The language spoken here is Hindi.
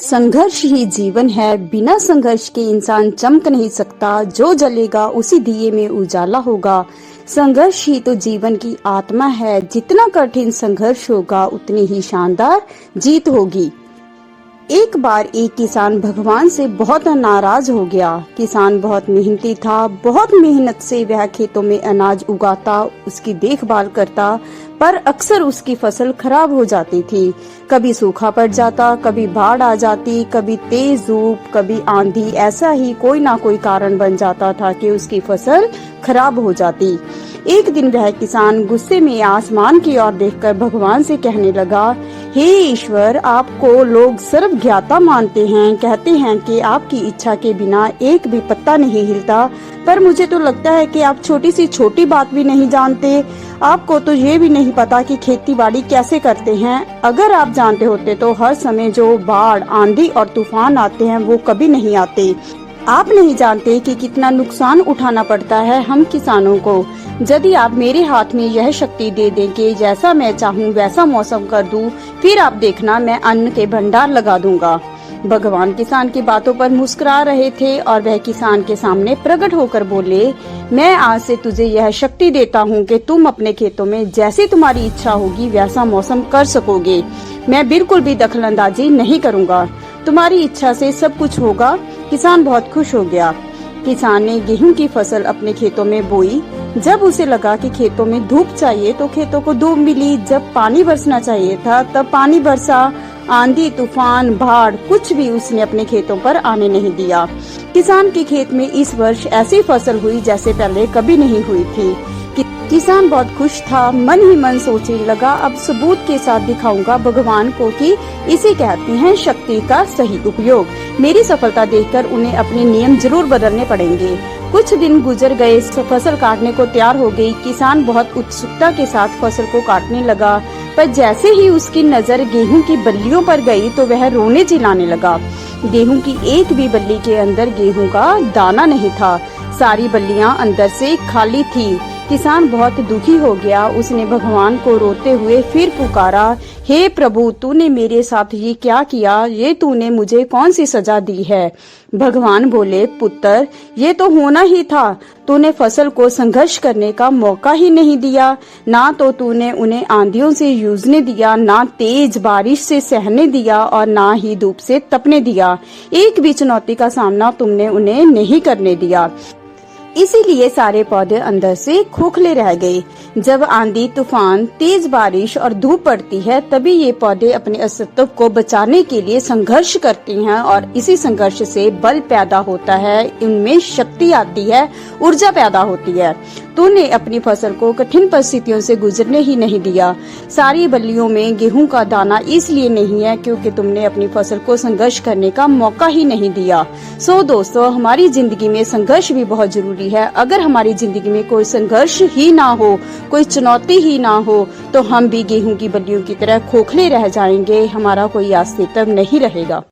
संघर्ष ही जीवन है, बिना संघर्ष के इंसान चमक नहीं सकता। जो जलेगा उसी दिए में उजाला होगा। संघर्ष ही तो जीवन की आत्मा है। जितना कठिन संघर्ष होगा उतनी ही शानदार जीत होगी। एक बार एक किसान भगवान से बहुत नाराज हो गया। किसान बहुत मेहनती था। बहुत मेहनत से वह खेतों में अनाज उगाता, उसकी देखभाल करता, पर अक्सर उसकी फसल खराब हो जाती थी। कभी सूखा पड़ जाता, कभी बाढ़ आ जाती, कभी तेज धूप, कभी आंधी। ऐसा ही कोई ना कोई कारण बन जाता था कि उसकी फसल खराब हो जाती। एक दिन वह किसान गुस्से में आसमान की ओर देखकर भगवान से कहने लगा, हे ईश्वर, आपको लोग सर्वज्ञाता मानते हैं, कहते हैं कि आपकी इच्छा के बिना एक भी पत्ता नहीं हिलता, पर मुझे तो लगता है कि आप छोटी सी छोटी बात भी नहीं जानते। आपको तो ये भी नहीं पता कि खेती बाड़ी कैसे करते हैं। अगर आप जानते होते तो हर समय जो बाढ़, आंधी और तूफान आते हैं वो कभी नहीं आते। आप नहीं जानते कि कितना नुकसान उठाना पड़ता है हम किसानों को। यदि आप मेरे हाथ में यह शक्ति दे दें कि जैसा मैं चाहूँ वैसा मौसम कर दूं, फिर आप देखना मैं अन्न के भंडार लगा दूंगा। भगवान किसान की बातों पर मुस्कुरा रहे थे और वह किसान के सामने प्रकट होकर बोले, मैं आज से तुझे यह शक्ति देता हूँ कि तुम अपने खेतों में जैसी तुम्हारी इच्छा होगी वैसा मौसम कर सकोगे। मैं बिल्कुल भी दखलंदाजी नहीं करूँगा। तुम्हारी इच्छा से सब कुछ होगा। किसान बहुत खुश हो गया। किसान ने गेहूं की फसल अपने खेतों में बोई। जब उसे लगा कि खेतों में धूप चाहिए तो खेतों को धूप मिली। जब पानी बरसना चाहिए था तब पानी बरसा। आंधी, तूफान, बाढ़ कुछ भी उसने अपने खेतों पर आने नहीं दिया। किसान के खेत में इस वर्ष ऐसी फसल हुई जैसे पहले कभी नहीं हुई थी। किसान बहुत खुश था। मन ही मन सोचने लगा, अब सबूत के साथ दिखाऊंगा भगवान को कि इसे कहते हैं शक्ति का सही उपयोग। मेरी सफलता देखकर उन्हें अपने नियम जरूर बदलने पड़ेंगे। कुछ दिन गुजर गए। फसल काटने को तैयार हो गई। किसान बहुत उत्सुकता के साथ फसल को काटने लगा, पर जैसे ही उसकी नजर गेहूं की बल्लियों पर गई तो वह रोने चिल्लाने लगा। गेहूं की एक भी बल्ली के अंदर गेहूं का दाना नहीं था। सारी बल्लियां अंदर से खाली थी। किसान बहुत दुखी हो गया। उसने भगवान को रोते हुए फिर पुकारा, हे प्रभु, तूने मेरे साथ ये क्या किया? ये तूने मुझे कौन सी सजा दी है? भगवान बोले, पुत्र, ये तो होना ही था। तूने फसल को संघर्ष करने का मौका ही नहीं दिया। ना तो तूने उन्हें आंधियों से जूझने दिया, ना तेज बारिश से सहने दिया और ना ही धूप से तपने दिया। एक भी चुनौती का सामना तुमने उन्हें नहीं करने दिया। इसीलिए सारे पौधे अंदर से खोखले रह गए। जब आंधी, तूफान, तेज बारिश और धूप पड़ती है तभी ये पौधे अपने अस्तित्व को बचाने के लिए संघर्ष करते हैं और इसी संघर्ष से बल पैदा होता है, इनमें शक्ति आती है, ऊर्जा पैदा होती है। तूने अपनी फसल को कठिन परिस्थितियों से गुजरने ही नहीं दिया। सारी बल्लियों में गेहूं का दाना इसलिए नहीं है क्योंकि तुमने अपनी फसल को संघर्ष करने का मौका ही नहीं दिया। सो दोस्तों, हमारी जिंदगी में संघर्ष भी बहुत जरूरी है। अगर हमारी जिंदगी में कोई संघर्ष ही ना हो, कोई चुनौती ही ना हो, तो हम भी गेहूं की बल्लियों की तरह खोखले रह जाएंगे। हमारा कोई अस्तित्व नहीं रहेगा।